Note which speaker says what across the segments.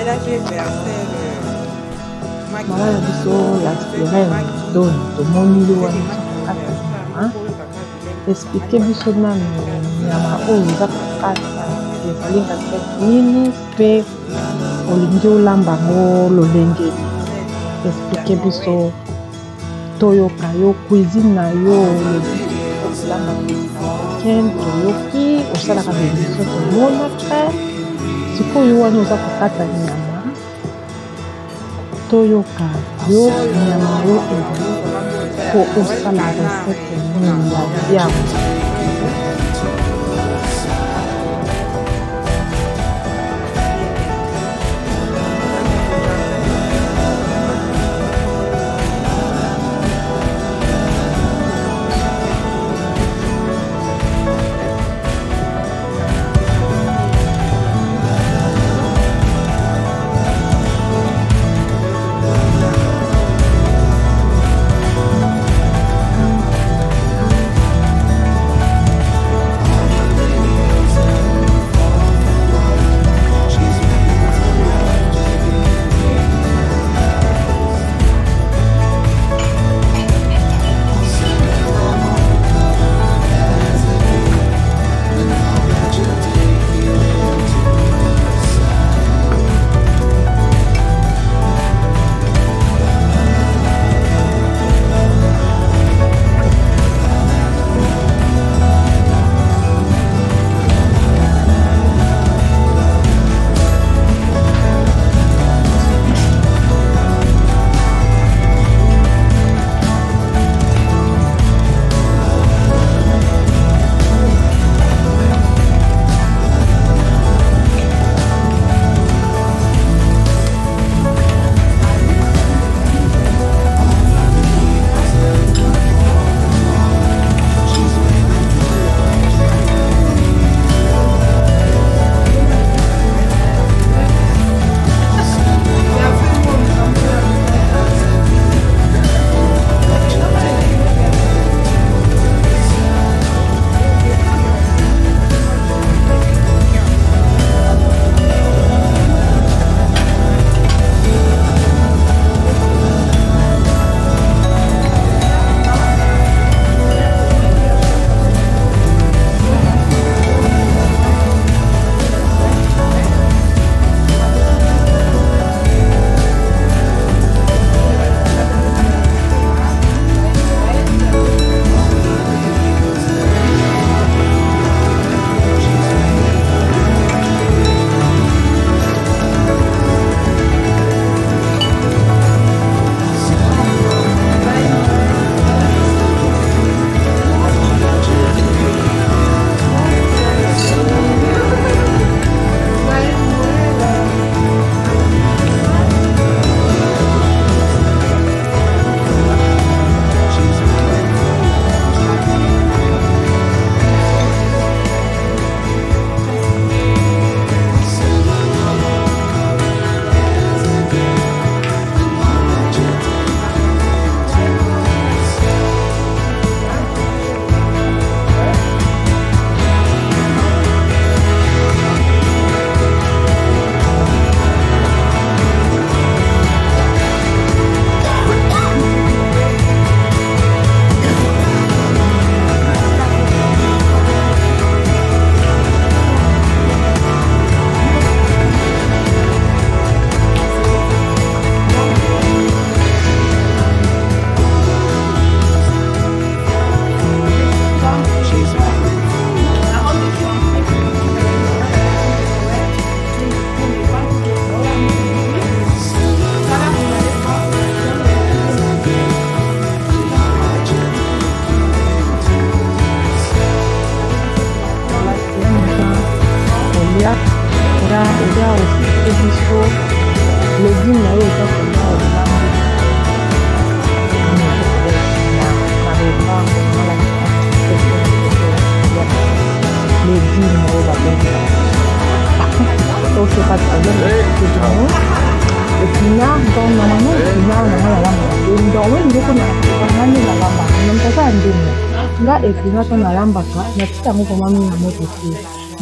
Speaker 1: Mama ya biso la sirène donne tomoni yo wana kaka nyama expliquer biso nanu nyama oyo eza kokata ezalinga nini mpe olingi olamba ngo lolenge expliquer biso toyoka yo cuisine na yo olamba weekend toyoki osalaka bénédiction tomona mpe sikoyo wana oza kokata nyama toyoka yo nyama yo ezali po osala recette nini ya viande.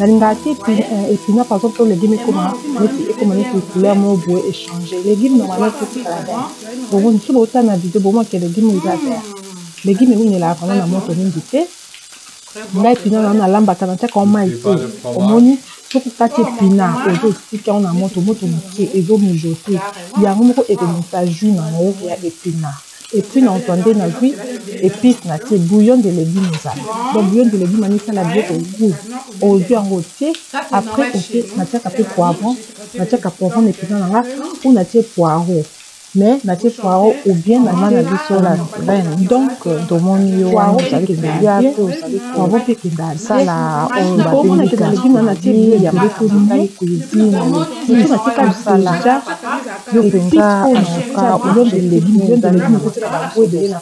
Speaker 1: Nalingati épinard par exemple les légumes comme une couleur mo boue échanger. Les légumes normalement c'est ça. Bon, si vous avez une vidéo pour moi que les légumes ils adhèrent. Les légumes ils ne la vraiment na moto n'indité. Là épinard na lamba kana tia comme maïté. Omoni soko kati épinard ezo sika na moto moke ezo mijoter. Yango moko ekomisa jus na ngo ya épinard. Et puis, on entendait dans vie, épices, bouillon de légumes. Donc, bouillon de légumes, on a la bière au goût. Au jus en rôti. Après, on fait, on a un peu poivron. On a un poivron et puis on a un poireau. Mais, on a poireau ou bien, on a la vie sur la graine. Donc, dans mon lieu, poireau, vous savez, poireau, puis ça, là, on a des légumes, on a il y a beaucoup de cuisine. On a ça, là. Yo penga ka ulo de légumes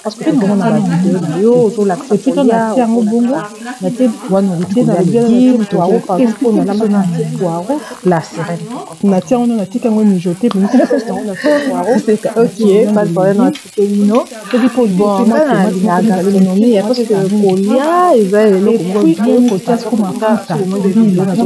Speaker 1: parce que tout le monde a la vidéo sur la puis on a fait un bongo na te wana l'idée na légumes poireau par exemple on a la main poireau la sirène na te on a tika ngo mijoter mais on a poireau OK pas de problème na tikino c'est pour bon na gastronomie parce que kolia eza les fruits côté comme ça na to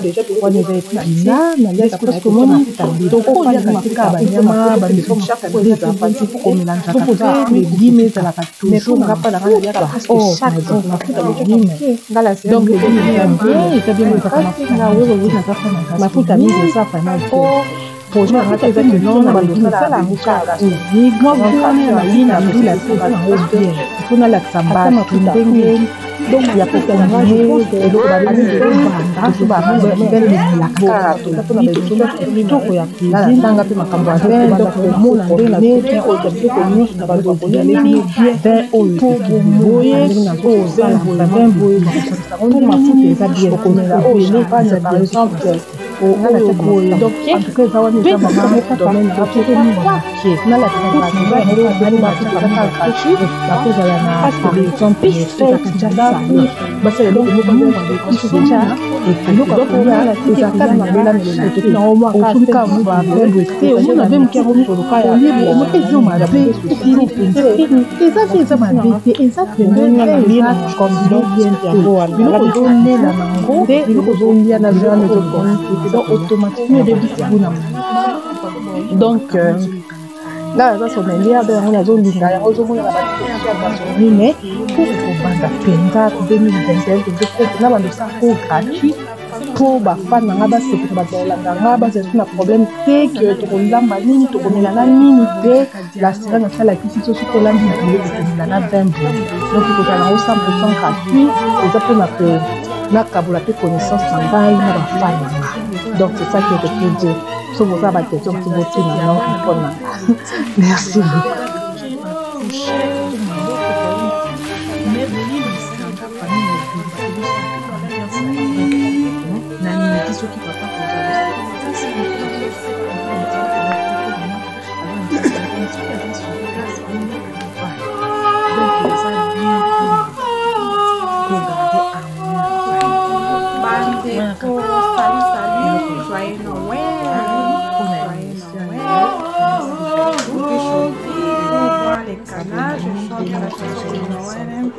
Speaker 1: déjà pour les pizza na les parce que mon donc il y a katika banyama bameshaka déjà parce qu'il faut mélanger ça les légumes ça la mais pour ngapa la rana yaka parce que chaque jour mafuta légumes dans la série donc les légumes bien na wewe na kafa na mafuta mingi ça fa na pour moi hata za non na légumes ça la mukala moi kuna na ina bila ça na bien kuna la samba ndenge donc il y a peut-être un niveau et donc la base de banda tu vas manger la carte tout ya cuisine tanga pe makambo ya vin donc mona ndenge na bien au début que nous na ba ko ya les vin au boye na ko vin boye on ma foutu ça bien ko na au je pas par exemple donc en tout cas ça va nous faire maman domaine de na la basi le logo moko mo ba déjà et logo donc on a la tika kana na bela na na o mo ka tika mo ba bete o na be mkia mo to ka ya mo ezo ma be eza ma bete eza na comme bien ya bo ala bi ko ne na ngo bi ko zo ndia na jeune to ko donc automatiquement de bisibuna donc là, ça on est lié avec la zone d'Inga, la zone où il y a la gastronomie, mais pour banda penga 2021, là on a ça pour gratuit pour ba fan na ba c'est pour ba la ba c'est un problème c'est que to lamba nini to komela na nini te la sera na sala kisi so ko lamba na na 20 donc il faut aller au 100% gratuit et ça peut m'appeler na kabula pe connaissance ngai na ba fan donc c'est ça que je peux dire. So vous avez des questions qui vous tiennent à répondre. Merci beaucoup.
Speaker 2: Joyeux Noël. Les canards, je chante la chanson de Noël.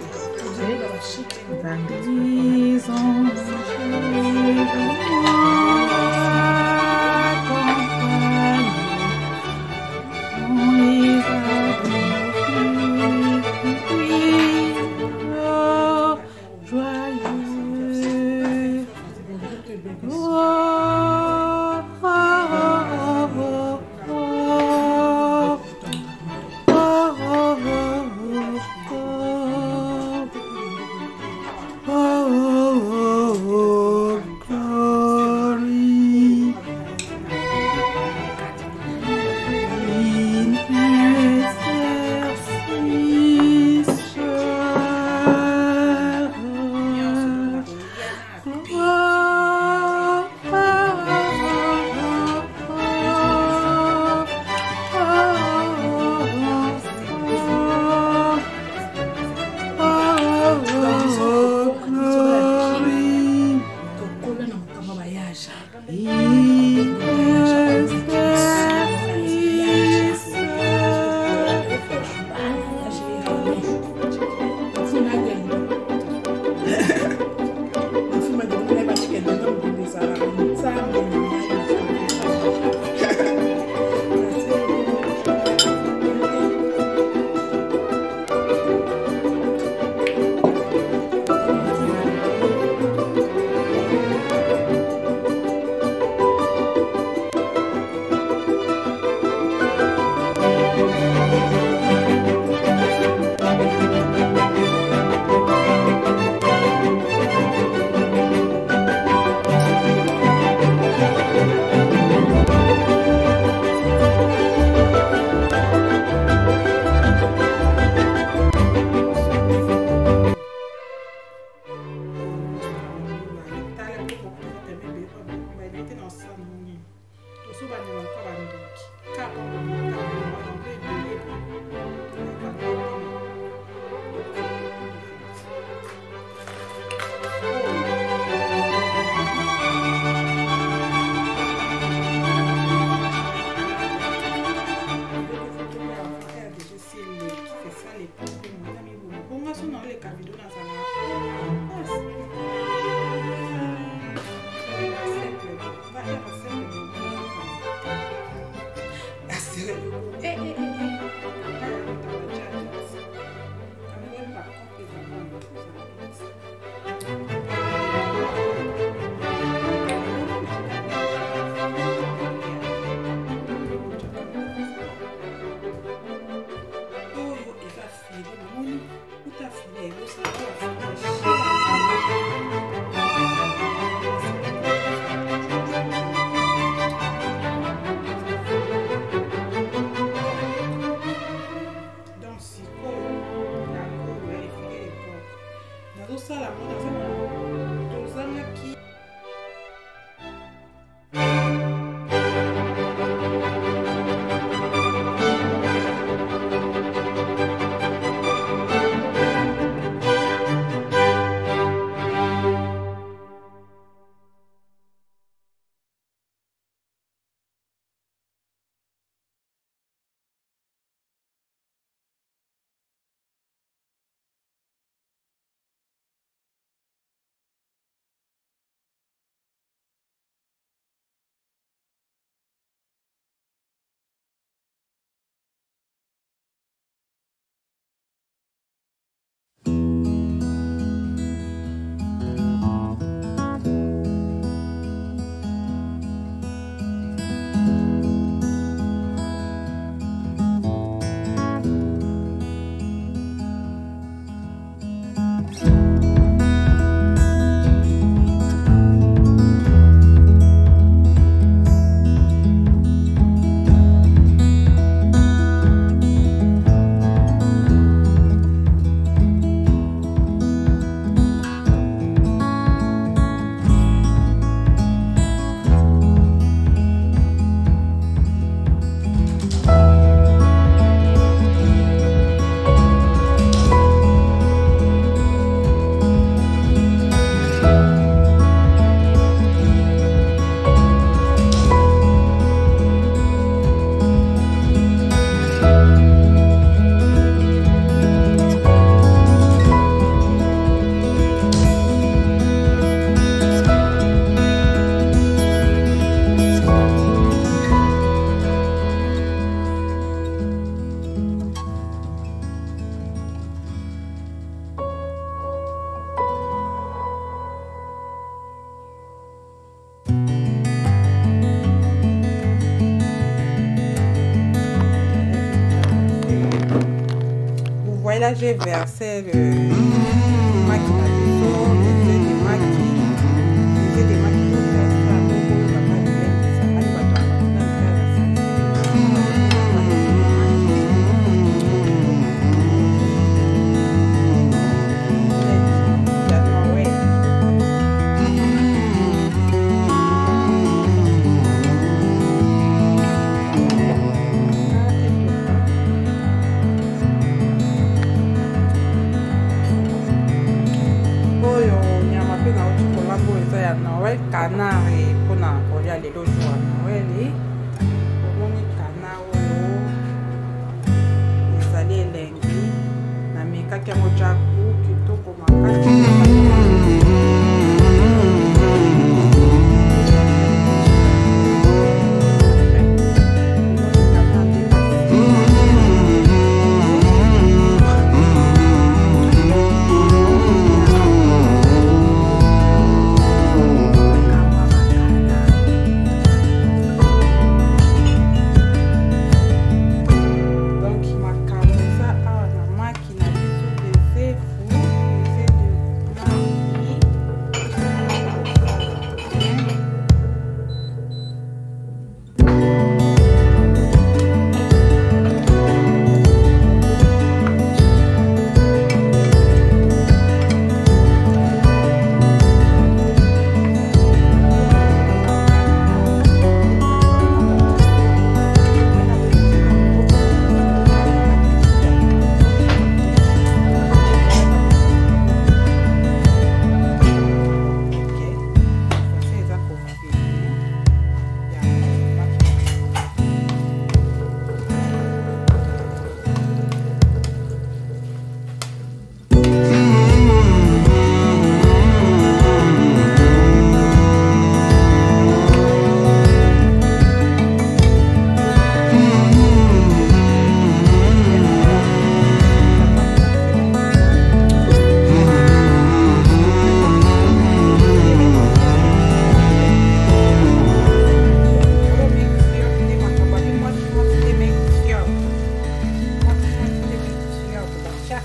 Speaker 2: là, j'ai versé le maquis à l'eau, des maquis, des maquis pour faire ça. Canard et pour y aller l'autre jour à Noël et pour mon canard les allées lengi na meka qui a moja coup qui to comme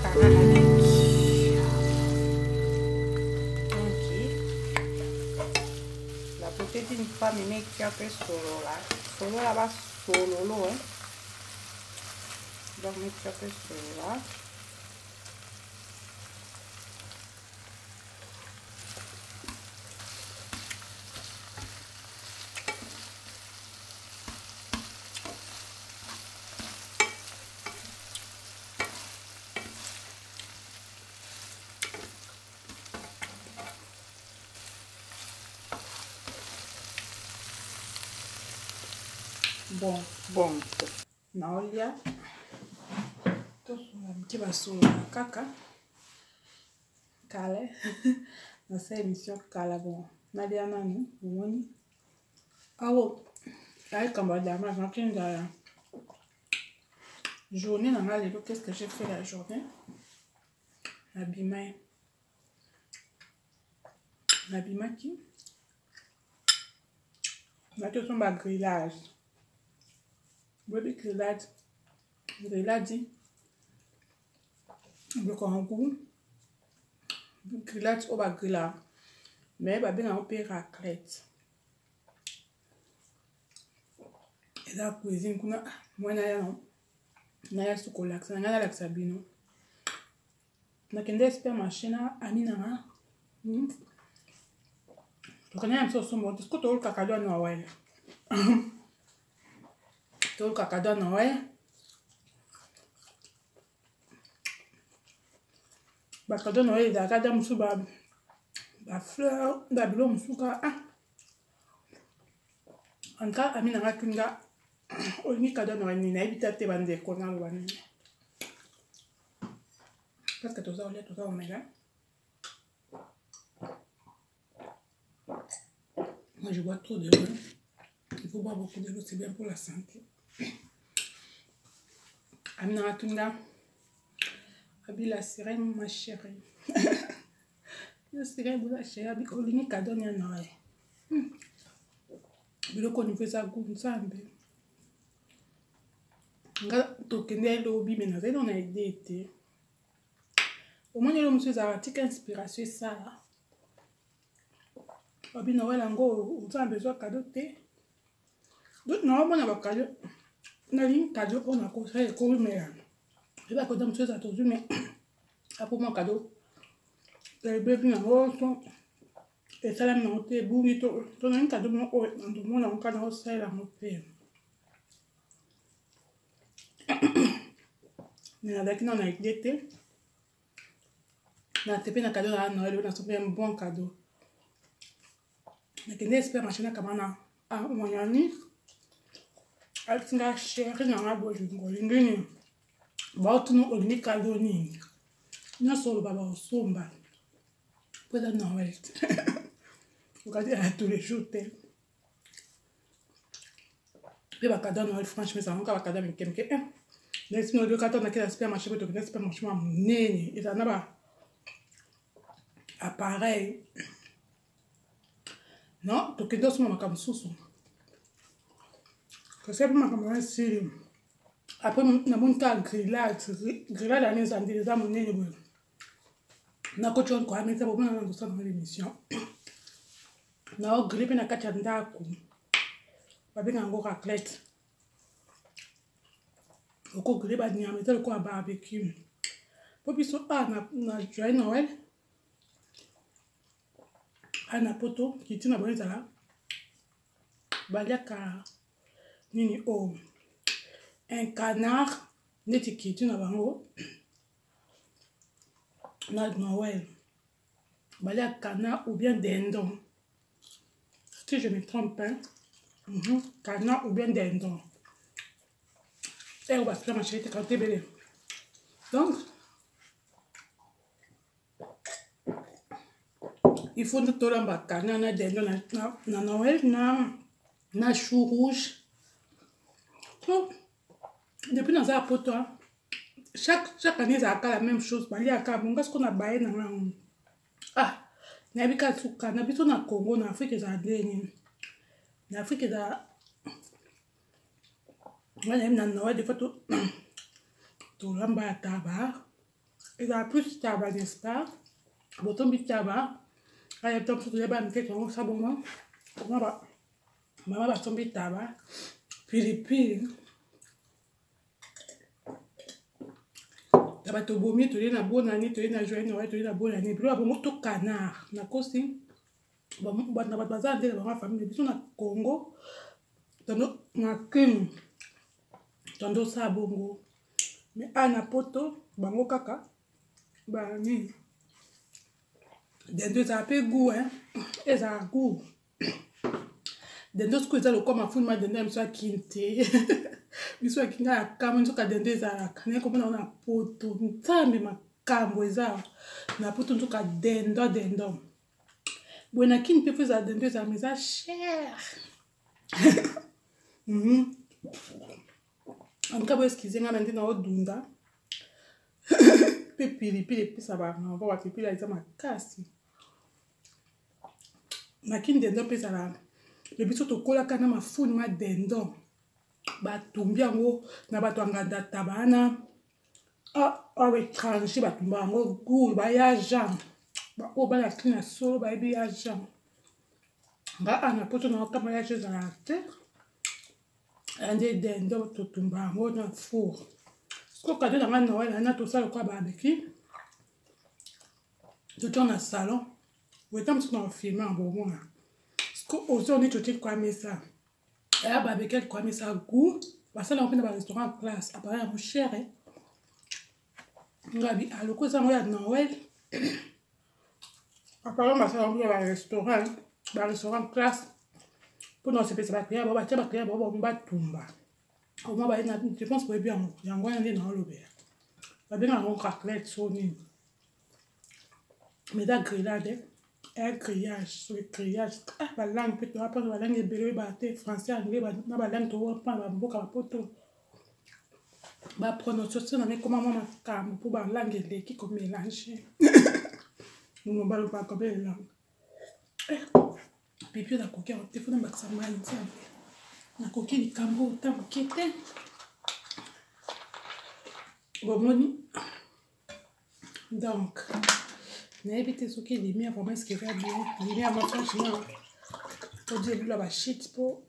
Speaker 2: bakanga na leki. Ok. La beauté d'une femme est qui a fait solo là. Solo là-bas, solo, hein. Donc, mettre un peu solo là. Bon, naolia tosula mike basolo na kaka kale na sa émission kala bon nalia nanu omoni awo ayi kamba damage nakinda journée na nga lelo. Qu'est-ce que j'ai fait la journée? Nabimaki nati somba grillage. Baby grillade bloquant goût grillade au bas grillage mais bah bien on peut raclette et la cuisine kuna moi na ya sukola ça na la sabino na kende supermarché na amina to kana am so sombo to ko kakado na wale to kakado na wale bakado na wale da kada musu ba fleur da bilo musu ka anka amina ngakinga oni kado na wale na ibita te bande ko na wale parce que tout ça omega. Moi je bois trop de l'eau. Il faut boire beaucoup de l'eau, c'est bien pour la santé. Amina Tunga, Abi la sirène, ma chérie. La sirène, ma chérie, Abi Olini Kadon Yanoe. Bilo qu'on fait ça goût, ça un peu. Nga tokende lobi mais naze on a été. Au moins le monsieur Zaratique inspiration ça là. Abi na wala ngo on a besoin cadeau te. Donc non on a pas cadeau. Na ligne cadeau on a conseillé ko mais je vais quand monsieur attendu mais pour mon cadeau. Le bébé na son et ça la monte bonito. Ton un cadeau mon on a un cadeau ça la monte. Mais avec nous on a été. Na tepe na cadeau na Noël on a trouvé un bon cadeau. Na kende supermarché na kamana a moyani altinga chéri na ngabo ngolingini ba tunu olini cadeau ni na solo baba osomba pour la Noël. Regardez tous les jours tel et ba cadeau Noël franchement ça encore ba cadeau mais kemke laisse-nous le cadeau na kila supermarché pour te supermarché nene et ça na ba appareil. Non, tu kendo suma makam susu. Que c'est pour makam si après na monta grillade à mes amis les amis né bon. Na ko chon ko ameta bo na ndo sana l'émission. Na o grillé na kacha ndako. Ba benga ngo raclette. Oko grillé ba nyama tel ko barbecue. Popiso na joyeux Noël. Ana poto qui tient à bonne là baliaka nini un canard neti qui tient à bango na Noël baliaka canard ou bien dindon si je me trompe pas canard ou bien dindon et on va faire ma chérie quand t'es belle donc il faut tout le monde canard na dindon na Noël na chou rouge. So, depuis dans un poto, chaque année ça a la même chose. Il y a ce qu'on a baillé dans la n'habite souka, n'habite na Congo, en Afrique ça dernier. En Afrique ça, on a même dans Noël des fois tout l'amba tabac. Il a plus taba, n'est-ce pas? Bottom bit taba. Il y a top sur les bancs, fait comme ça, bon, maman va tomber taba. Puis, taba to bomi, to na bonne année, to na joyeux Noël, to na bonne année. Puis là, bon, to canard. Na kosi. Bon, na baza de la famille, biso na Congo. Tando na kim. Tando sa bongo. Mais ana poto, bango kaka. Ba ni. Des deux ça a peu goût, hein. Et ça a goût. Des deux ce le comme a fou ma dende soit kinte. Biso akinga ya kama nzoka dende za kana ko na poto. Ntambe makambo eza na poto nzoka dendo. Buena kin pe feza dende za meza cher. Anka bo excusez nga mende na odunda. Pe pili ça va on va pili eza makasi. Na kin dendo pe ça la le biso to kola kana mafuni ma dendo ba tumbi yango na bato anganda tabana a étranger ba tumba yango goût ba ya jam ba o ba la kina solo ba bi ya jam nga ana poto na kama ya jeza la te ande dendo to tumba yango na four ko kado na ngana wala na to sala kwa ba beki to tourne salon ou étant sur filmer en bon aujourd'hui tu te quoi mais ça et à barbecue quoi mais ça goût parce que là on fait dans un restaurant place appareil à cher hein ngabi à le cause ya Noël appareil ma ça on va restaurant classe pour nous c'est pas créer ba créer ba tumba au moins ba je pense que bien yango ya ndé na lobe ba bien on raclette soni mais da grillade un grillage sur le grillage la langue peut apprendre la langue belé français anglais na langue to apprendre mboka poto ba prononciation na comment maman kam pour ba langue qui comme mélanger nous ba pas comme langue pipi na kokia au téléphone ba ça mal na kokia ni kambo ta mokete bomoni donc n'habitez ce qui est bien vraiment ce qui va bien il est à moi franchement pour dire là ba shit pour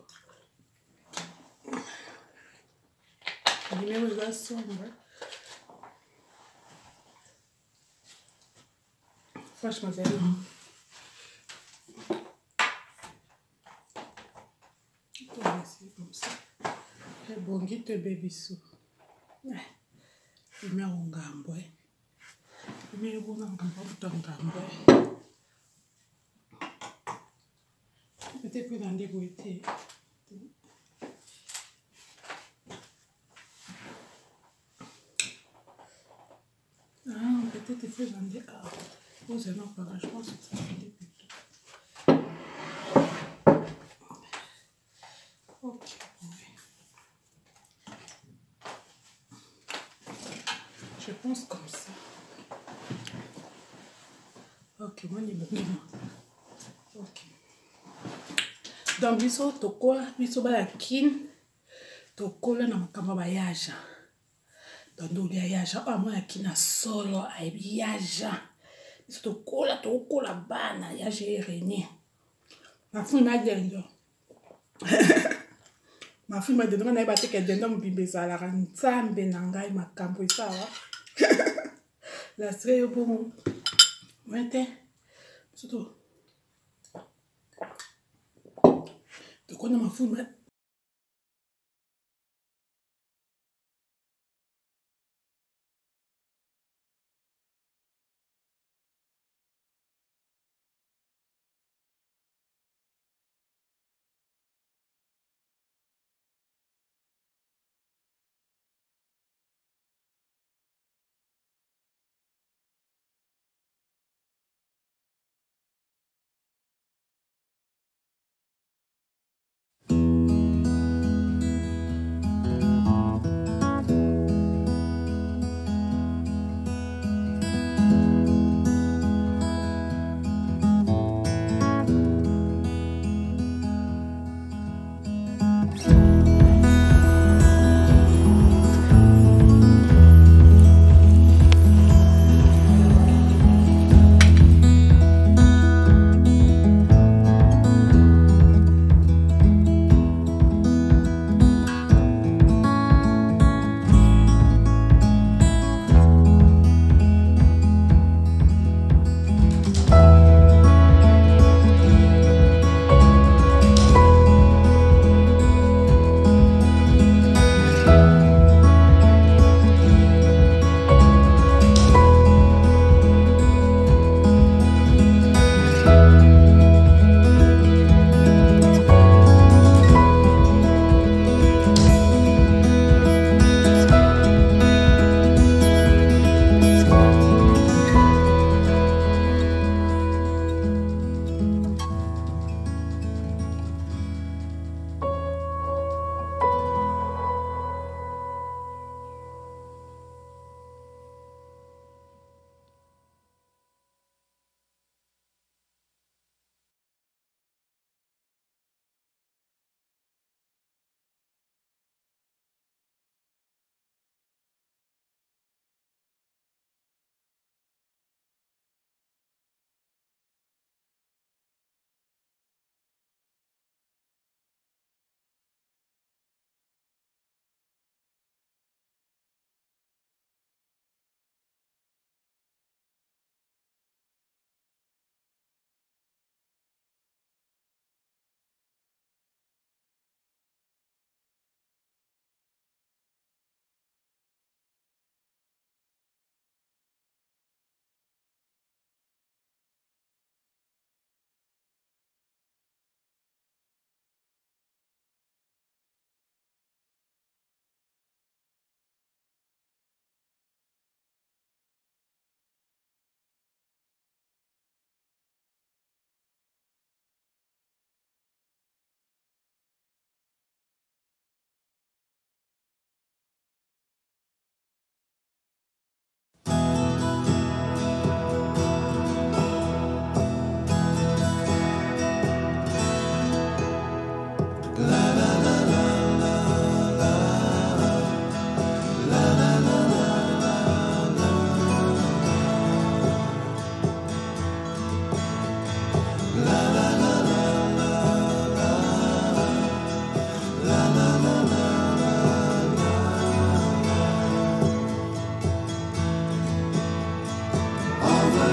Speaker 2: il est aux sombre franchement c'est comme ça et bon guite baby sou il met en gambo il met bon en gambo peut-être que dans des goûter peut-être il faut dans des vous avez pas je pense que ça fait plutôt ok je pense comme ça ok moi ni bon ok donc biso tokola biso ba ya kin tokola na makamba ba yaja donc ya yaja moi ya kina solo ay yaja biso tokola bana yaja erenie mafu na dendo mafu ma dendo na ba te ke dendo mbimbe sala ka nzambe na ngai makambo isawa la sere bon mete surtout tokona mafu ma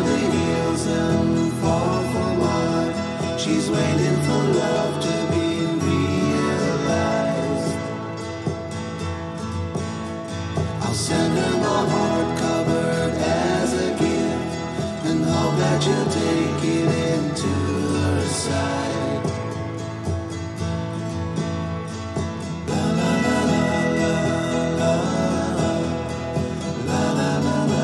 Speaker 3: the hills and far from wide. She's waiting for love to be realized. I'll send her my heart covered as a gift, and hope that you'll take it into her side. La la la la la la la la la la.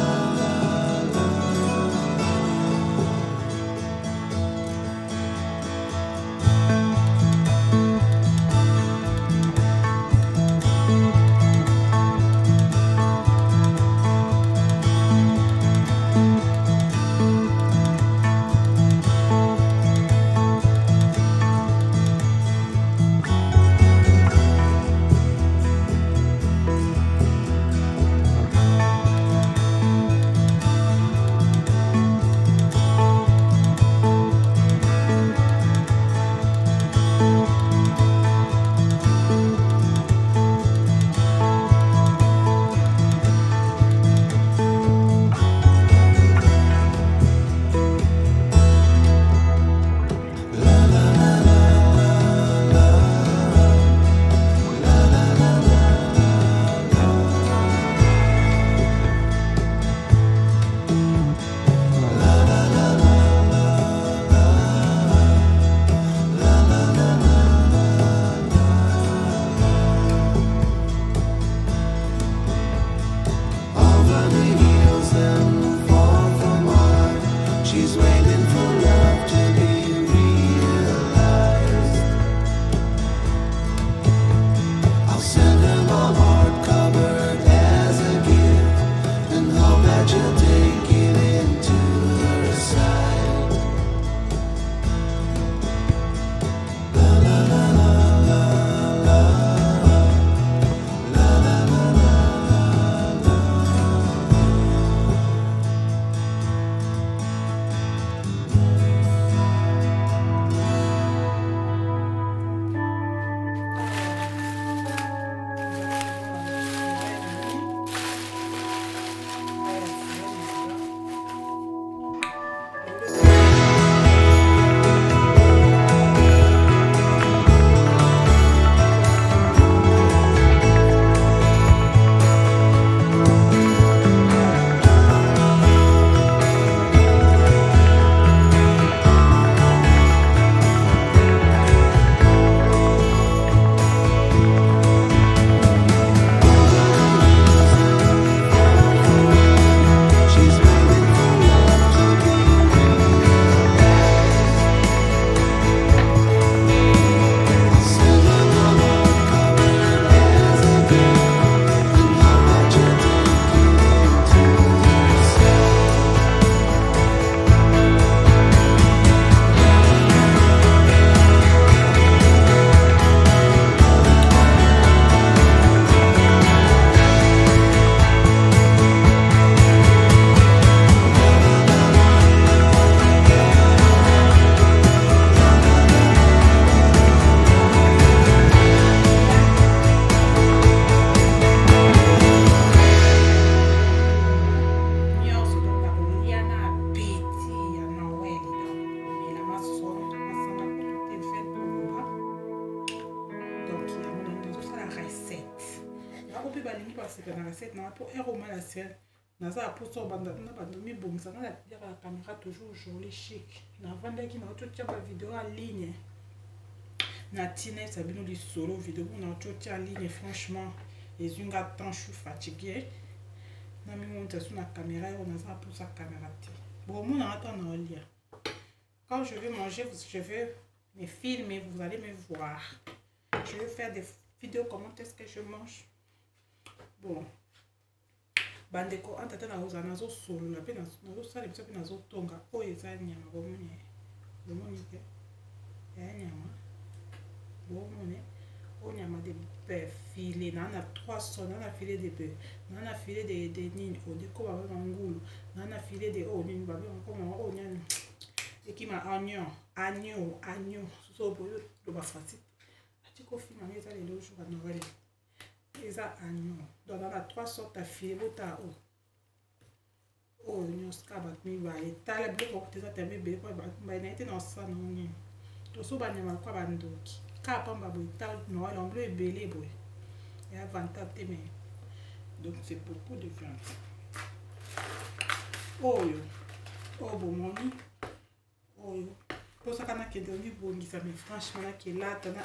Speaker 2: Naza poso banda na bando mi bomisa na ya la caméra toujours joli chic. Na vanda ki na to tia ba vidéo en ligne. Na tine sabino li solo vidéo na to tia en ligne franchement les unga tant je suis fatigué. Na mi monte sur la caméra et on a pour sa caméra. Bon mon attend na lire. Quand je vais manger, je vais me filmer, vous allez me voir. Je vais faire des vidéos comment est-ce que je mange. Bon. Bandeko antata na uza nazo solo la pe nazo sala biso pe nazo tonga o eza nyama bomoni ke ya nyama bomoni o nyama de bœuf filet na 300 na filet de bœuf na filet de nini o de ko ba ngulu na filet de o nini ba ko o nyani ekima agneau so bo lo ba fati atiko fima eza le lojo ba Noël. Eza agneau. Donc on a 3 sortes à filet. oyo nyonso kaka bato mibale tala biloko okuteza ta mibele mpo bato mibale na ye te na osana nini toso banyama kwa bandoki kaka pamba boye ta noa lamblo ebele boye ya avantage te mais donc c'est beaucoup de viande oyo bomoni oyo posaka nakende omibongisa mais franchement nakelata na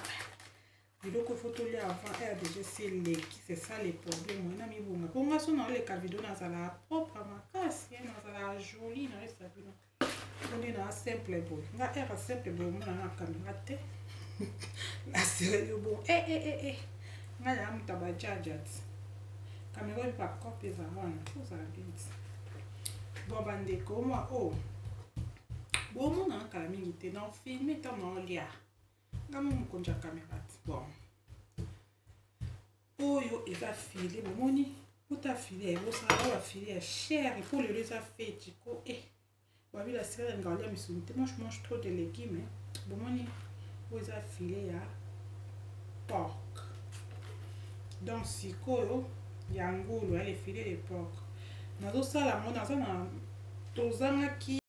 Speaker 2: biloko faut tolia avant rdg c'est leki c'est ça le problème oyo na mibonga mpo nga so naoleka video nazala propre makasi nazala joli naesa bino onde na simple boye nga ere simple boye omona na caméra te la sérieux bon nga ya muta bajaja ti caméra oyo bakope eza wana ozala binti bon bandeko mwa o bomona nakala mingi te na ofilme ntango naolia nga mo mokonzi ya caméra ti bon oyo eza file bomoni uta file ebosala oyo bafile ya chere mpo lelo eza feti ko babila sere ngalia misuni te moi je mange trop de légumes bomoni oyo eza file ya porc donc sikoyo ya ngulu ya lefile de porc nazosala yango naza na tozangaki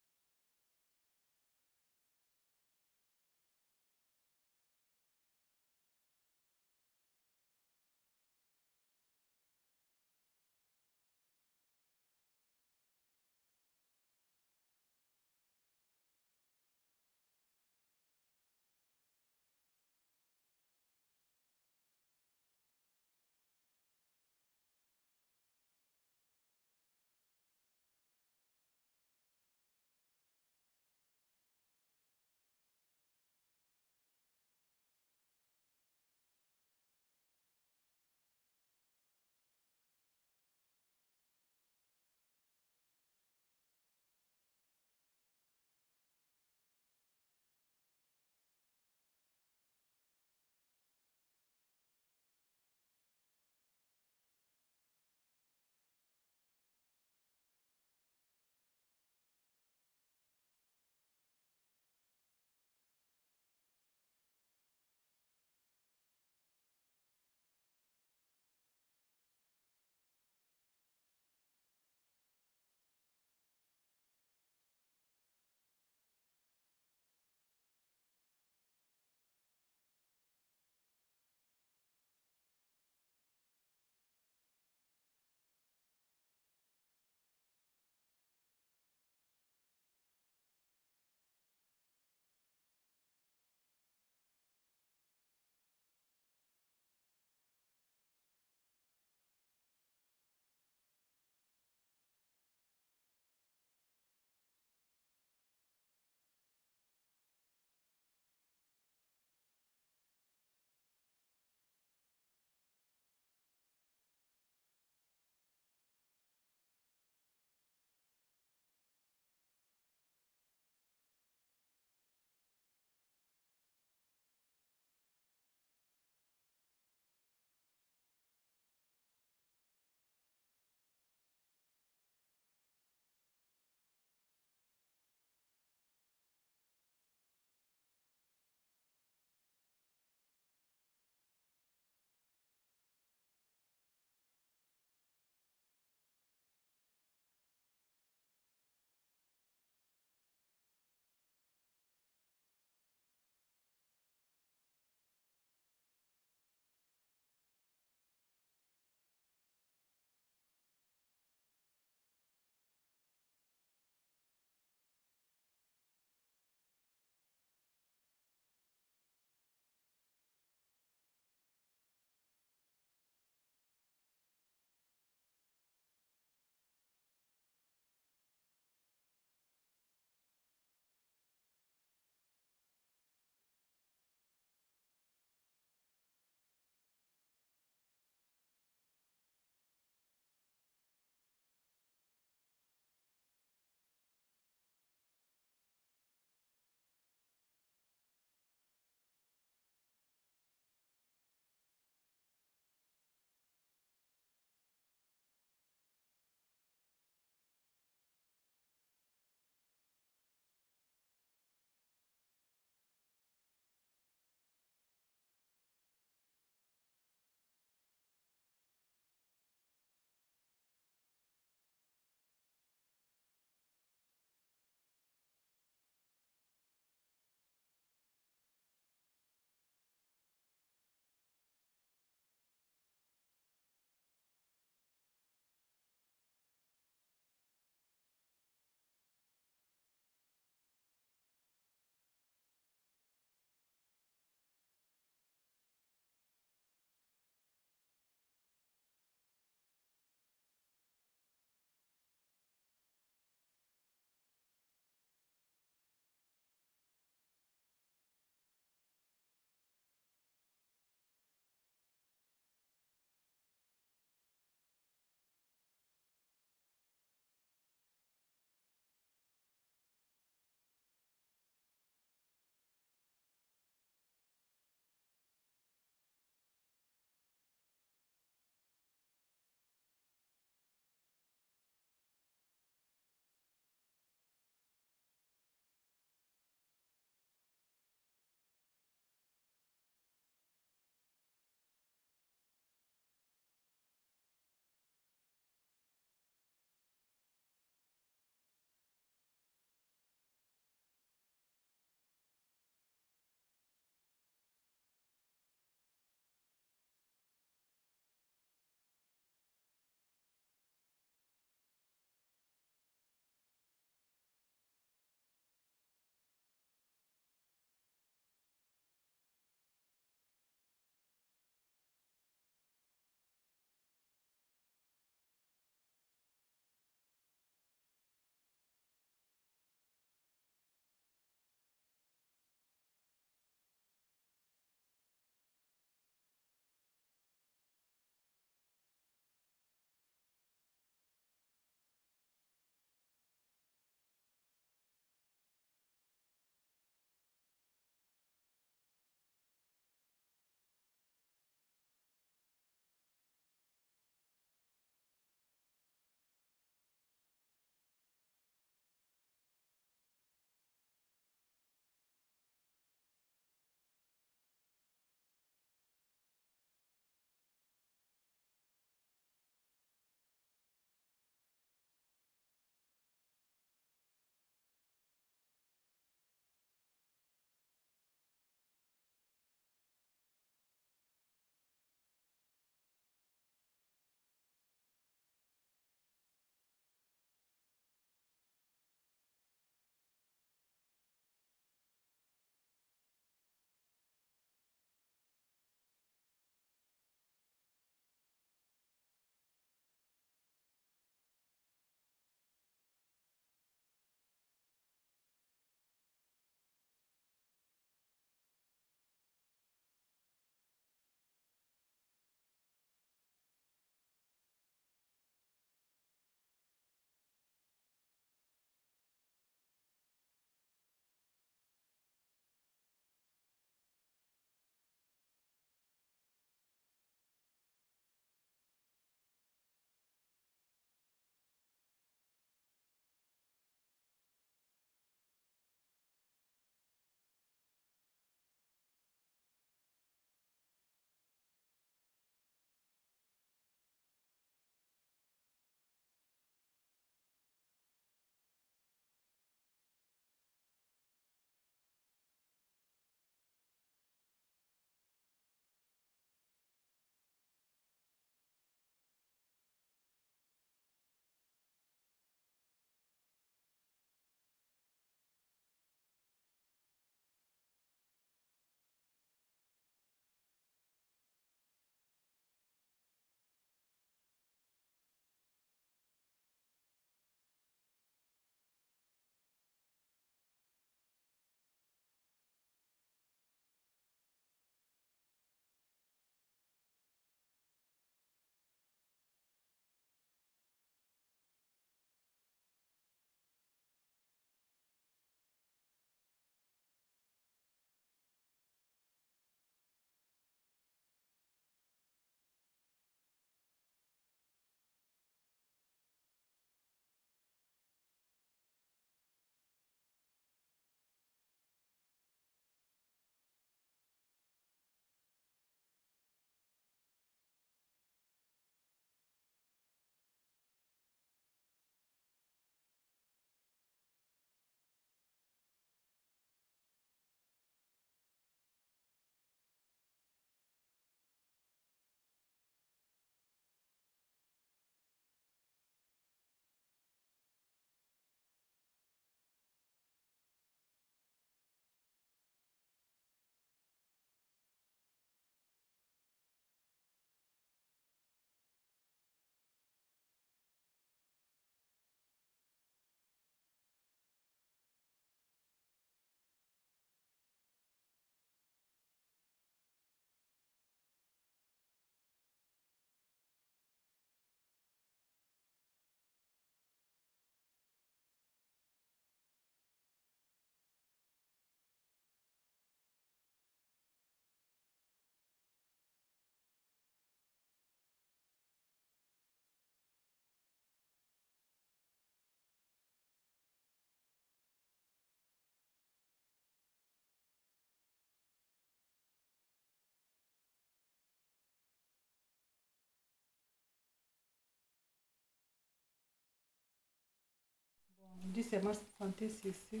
Speaker 2: dis c'est ma santé, c'est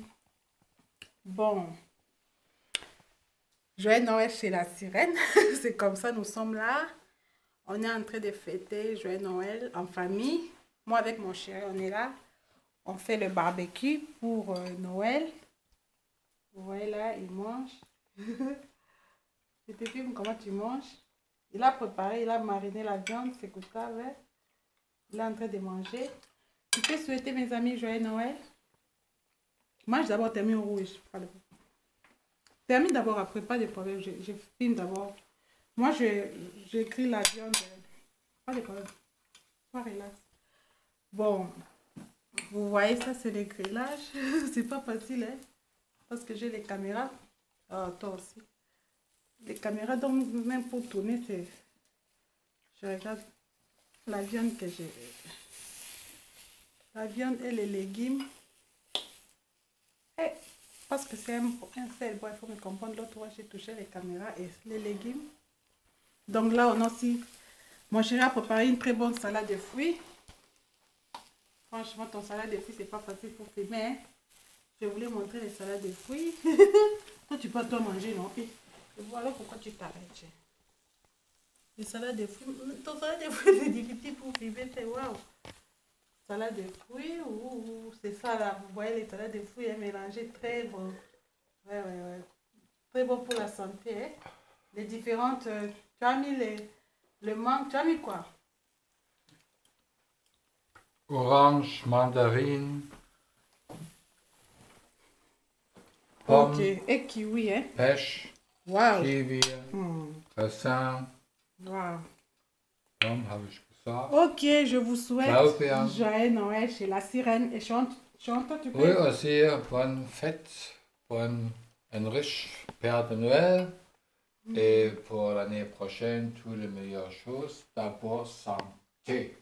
Speaker 2: bon. Joyeux Noël chez la sirène. C'est comme ça, nous sommes là. On est en train de fêter Joyeux Noël en famille. Moi avec mon chéri, on est là. On fait le barbecue pour Noël. Vous voyez là, il mange. Je te filme comment tu manges. Il a préparé, il a mariné la viande, c'est goûtable. Hein? Il est en train de manger. Tu peux souhaiter mes amis Joyeux Noël? Mange d'abord tes mains rouges. Termine d'abord après, pas de problème. Je filme d'abord. Moi, j'écris la viande. Pas de problème. Pas relax. Bon, vous voyez, ça c'est le grillage. C'est pas facile, hein? Parce que j'ai les caméras. Ah, toi aussi. Les caméras, donc même pour tourner, c'est... Je regarde la viande que j'ai. La viande et les légumes. Et parce que c'est un seul, bon, il faut me comprendre. L'autre fois, j'ai touché les caméras et les légumes. Donc là, on a aussi... Mon chéri a préparé une très bonne salade de fruits. Franchement, ton salade de fruits, c'est pas facile pour filmer. Hein? Je voulais montrer les salades de fruits. Toi, tu peux toi manger, non? Et voilà pourquoi tu t'arrêtes. Les salades de fruits. Ton salade de fruits, c'est difficile pour filmer. C'est waouh! Salade de fruits, ou c'est ça là. Vous voyez les salades de fruits hein, mélangées très bon. Ouais. Très bon pour la santé. Hein? Les différentes. Tu as mis le mangue. Tu as mis quoi?
Speaker 4: Orange, mandarine, pomme,
Speaker 2: Ok, et kiwi, hein?
Speaker 4: pêche,
Speaker 2: Wow!
Speaker 4: kiwi, raisin,
Speaker 2: Wow!
Speaker 4: pomme, habe ich gesagt.
Speaker 2: Ok, je vous souhaite
Speaker 4: Blaubeeren.
Speaker 2: Joyeux Noël chez la sirène. Et chante, tu peux?
Speaker 4: Oui, aussi, bonne fête, un riche Père de Noël. Et pour l'année prochaine, toutes les meilleures choses. D'abord, santé.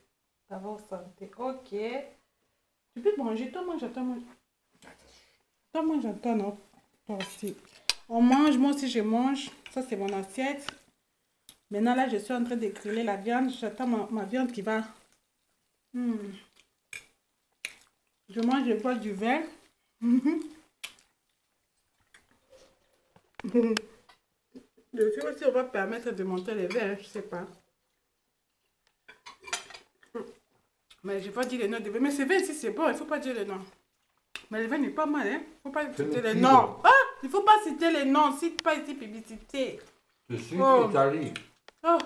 Speaker 2: D'abord santé, ok. Tu peux manger, toi mange, toi mange. Toi mange, toi non. Toi aussi. On mange, moi aussi je mange. Ça c'est mon assiette. Maintenant là, je suis en train de griller la viande. J'attends ma viande qui va. Je mange, je bois du vin. Je sais pas si on va permettre de monter les verres, je sais pas. Mais je vais pas dire le nom de vin. Mais c'est vin si c'est bon, il faut pas dire le nom. Mais le vin n'est pas mal, hein. Il faut pas citer les noms. Ah, il faut pas citer les noms, cite pas ici publicité.
Speaker 4: Je suis
Speaker 2: Oh.
Speaker 4: d'Italie.
Speaker 2: Oh.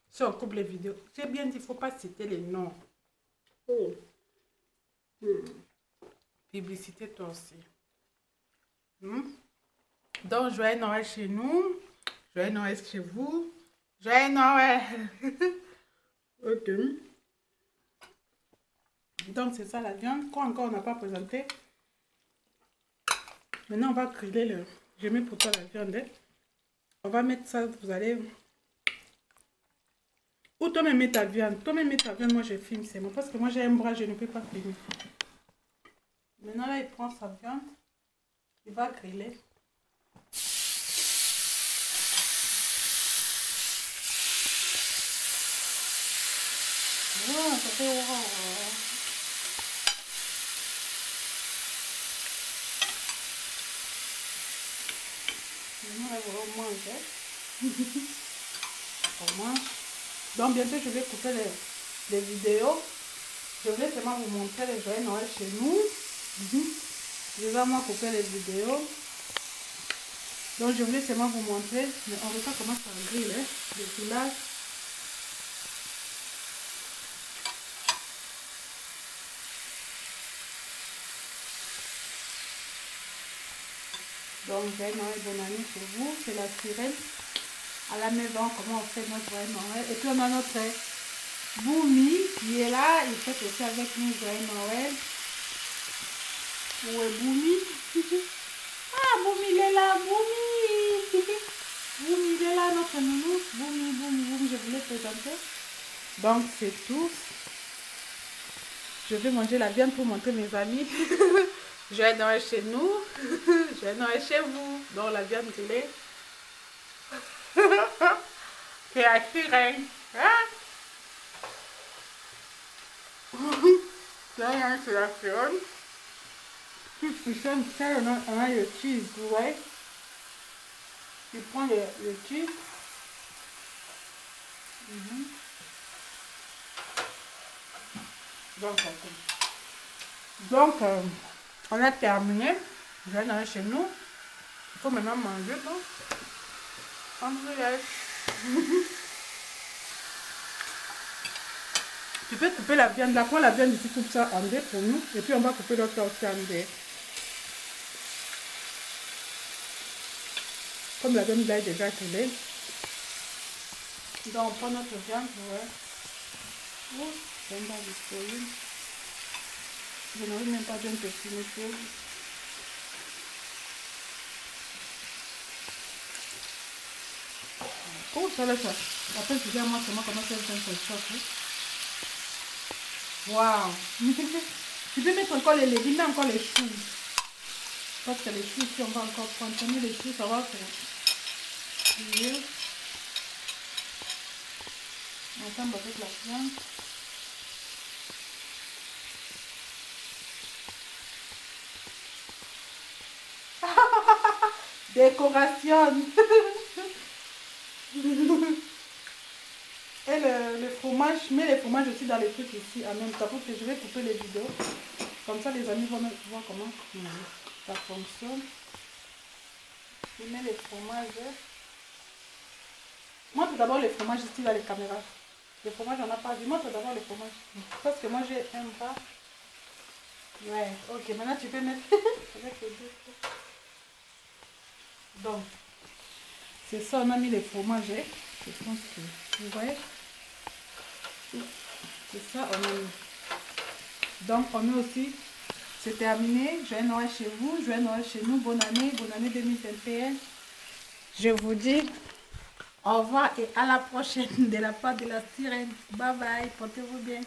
Speaker 2: Si on coupe les vidéos. J'ai bien dit, il faut pas citer les noms. Oh. Publicité toi aussi. Donc, joyeux Noël chez nous. Joyeux Noël chez vous. Joyeux Noël. Ok. Donc, c'est ça la viande. Quoi encore on n'a pas présenté. Maintenant, on va griller le... Je mets pour toi la viande. Hein. On va mettre ça, vous allez... Ou toi-même mets ta viande. Toi-même mets ta viande, moi je filme. C'est moi. Parce que moi j'ai un bras, je ne peux pas filmer. Maintenant, là, il prend sa viande. Il va griller. Wow, ça fait wow. Maintenant, là, on mange. On mange. Donc, bientôt, je vais couper les vidéos. Je voulais seulement vous montrer les joyeux Noël chez nous. Je vais moi couper les vidéos. Donc, je voulais seulement vous montrer. Mais on regarde comment ça grille, hein, le village. Donc, joyeux Noël, bonne année pour vous. C'est la sirène. À la maison, comment on fait notre joyeux Noël. Et puis, on a notre Boumi qui est là. Il fait aussi avec nous joyeux Noël. Où est Boumi? Ah, Boumi, il est là. Boumi. Boumi, il est là, notre nounou. Boumi, je voulais présenter. Donc, c'est tout. Je vais manger la viande pour montrer mes amis. Joyeux Noël chez nous. Joyeux Noël chez vous. Donc, la viande grillée. C'est la sirène. Hein? C'est la sirène. Plus puissant, ça, on a le cheese, vous voyez. Tu prends le cheese. Donc, on a terminé. Je vais aller chez nous. Il faut maintenant manger. Donc. On se laisse. Tu peux couper la viande. La fois, la viande ici, coupe ça en deux pour nous. Et puis, on va couper l'autre aussi en deux. Comme la viande là est déjà coulée. Donc, on prend notre viande. Ouais. Viande à disponible. Je n'arrive même pas bien peiner tout. Oh, ça là, ça. Après, tu dis à moi comment ça fait un choc. Waouh! Tu peux mettre encore les légumes, mais encore les choux. Parce que les choux, si on va encore prendre les choux, ça va faire. Ensemble avec la viande. Décoration. Et le fromage, mets les fromages aussi dans les trucs ici en même temps parce que je vais couper les vidéos. Comme ça, les amis vont voir comment ça fonctionne. Je mets les fromages. Montre d'abord les fromages ici dans les caméras. Les fromages, on n'a pas vu. Montre d'abord les fromages. Parce que moi, j'aime pas. Ouais, ok. Maintenant, tu peux mettre avec les deux. Donc, c'est ça, on a mis les fromages. Je pense que vous voyez. C'est ça, on a mis. Donc, on met aussi, c'est terminé. Joyeux Noël chez vous, joyeux Noël chez nous. Bonne année 2021. Je vous dis au revoir et à la prochaine de la part de la sirène. Bye bye, portez-vous bien.